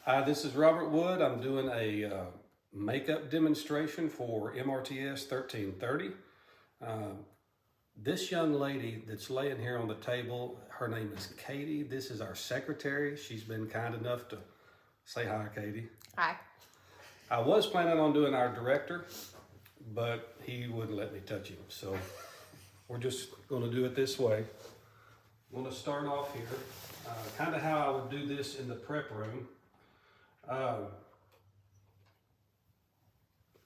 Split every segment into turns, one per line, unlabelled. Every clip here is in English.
Hi, this is Robert Wood. I'm doing a makeup demonstration for MRTS 1330. This young lady that's laying here on the table, her name is Katie. This is our secretary. She's been kind enough to say hi, Katie.
Hi.
I was planning on doing our director, but he wouldn't let me touch him. So we're just going to do it this way. I'm going to start off here, kind of how I would do this in the prep room.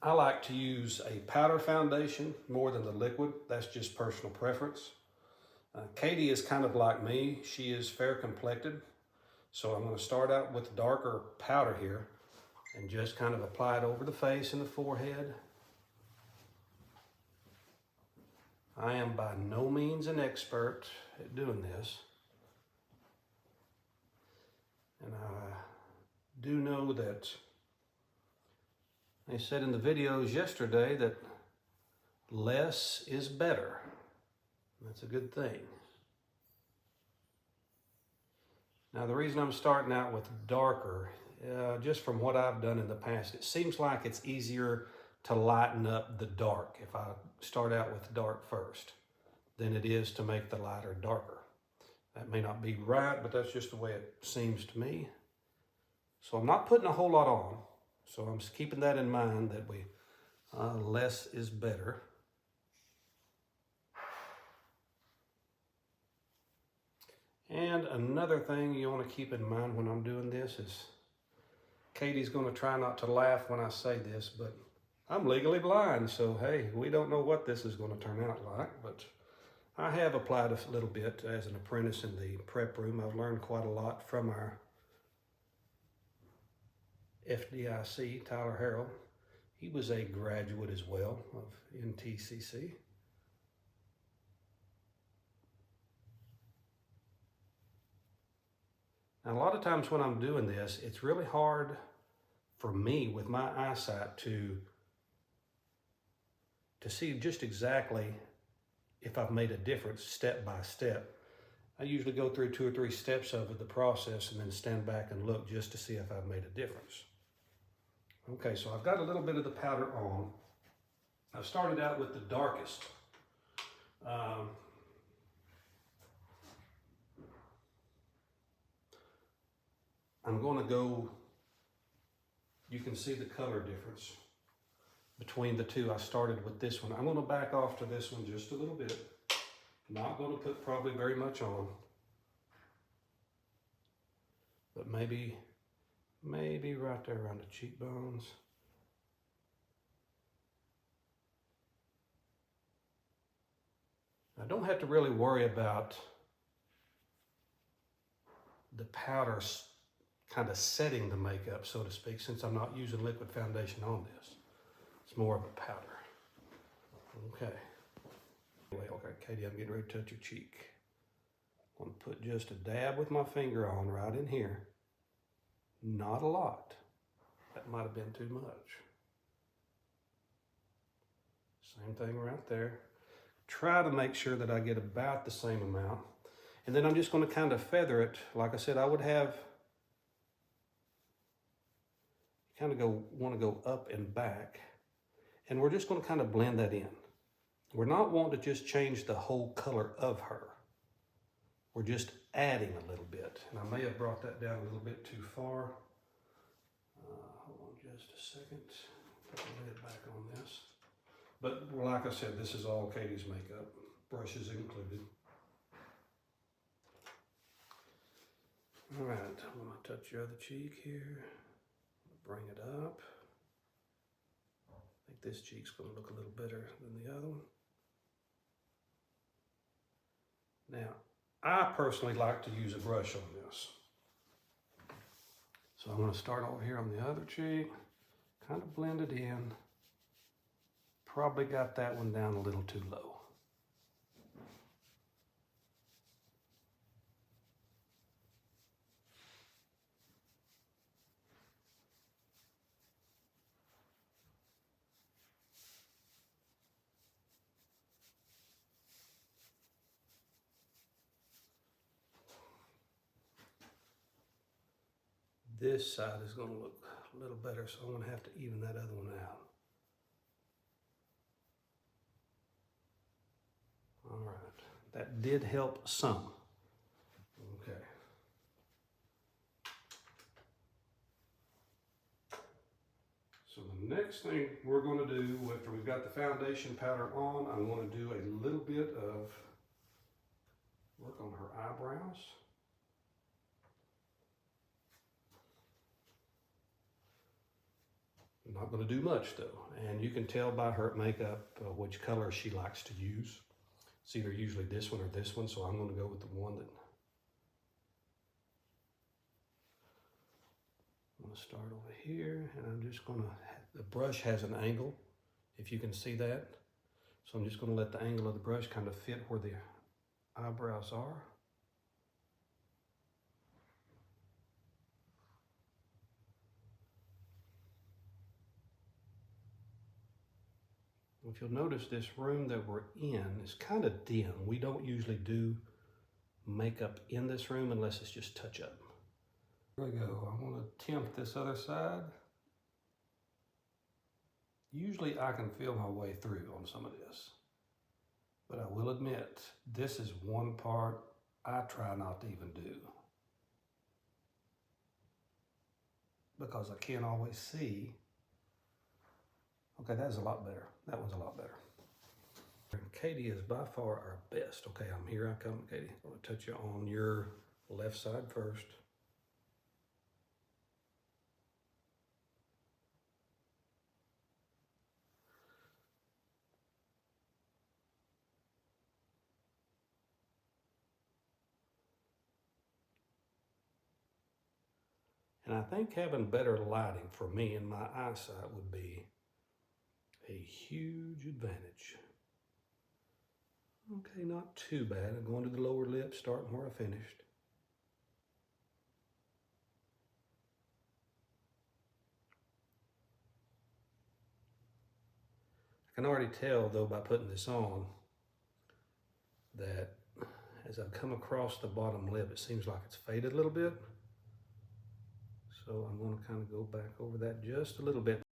I like to use a powder foundation more than the liquid. That's just personal preference. Katie is kind of like me. She is fair complected. So I'm going to start out with darker powder here and just kind of apply it over the face and the forehead. I am by no means an expert at doing this. And I do know that they said in the videos yesterday that less is better. That's a good thing. Now the reason I'm starting out with darker, just from what I've done in the past, it seems like it's easier to lighten up the dark if I start out with dark first than it is to make the lighter darker. That may not be right, but that's just the way it seems to me. So I'm not putting a whole lot on. So I'm just keeping that in mind that less is better. And another thing you want to keep in mind when I'm doing this is Katie's going to try not to laugh when I say this, but I'm legally blind. So, hey, we don't know what this is going to turn out like, but I have applied a little bit as an apprentice in the prep room. I've learned quite a lot from our FDIC, Tyler Harrell. He was a graduate as well of NTCC. Now, a lot of times when I'm doing this, it's really hard for me with my eyesight to see just exactly if I've made a difference step by step. I usually go through 2 or 3 steps of the process and then stand back and look just to see if I've made a difference. Okay, so I've got a little bit of the powder on. I've started out with the darkest. I'm going to go, you can see the color difference between the two. I started with this one. I'm going to back off to this one just a little bit. Not going to put probably very much on, but maybe right there around the cheekbones. I don't have to really worry about the powder kind of setting the makeup, so to speak, since I'm not using liquid foundation on this. It's more of a powder. Okay. Anyway, okay, Katie, I'm getting ready to touch your cheek. I'm going to put just a dab with my finger on right in here. Not a lot. That might have been too much. Same thing right there. Try to make sure that I get about the same amount. And then I'm just going to kind of feather it. Like I said, I would have want to go up and back. And we're just going to kind of blend that in. We're not wanting to just change the whole color of her. We're just adding a little bit. And I may have brought that down a little bit too far. Hold on just a second. Put the lid back on this. But like I said, this is all Katie's makeup, brushes included. All right, I'm going to touch your other cheek here. Bring it up. I think this cheek's going to look a little better than the other one. Now, I personally like to use a brush on this. So I'm going to start over here on the other cheek, kind of blend it in. Probably got that one down a little too low. This side is going to look a little better, so I'm going to have to even that other one out. All right, that did help some. Okay. So the next thing we're going to do after we've got the foundation powder on, I'm going to do a little bit of work on her eyebrows. I'm not going to do much though, and you can tell by her makeup which color she likes to use. It's either usually this one or this one, so I'm going to go with the one that I'm going to start over here, and I'm just going to, the brush has an angle, if you can see that. So I'm just going to let the angle of the brush kind of fit where the eyebrows are. If you'll notice, this room that we're in is kind of dim. We don't usually do makeup in this room unless it's just touch up. Here we go. I want to tempt this other side. Usually I can feel my way through on some of this, but I will admit, this is one part I try not to even do because I can't always see. Okay, that's a lot better. That one's a lot better. Katie is by far our best. Okay, here I come, Katie. I'm gonna touch you on your left side first. And I think having better lighting for me and my eyesight would be a huge advantage. Okay, not too bad. I'm going to the lower lip, starting where I finished. I can already tell, though, by putting this on, that as I come across the bottom lip, it seems like it's faded a little bit. So I'm going to kind of go back over that just a little bit.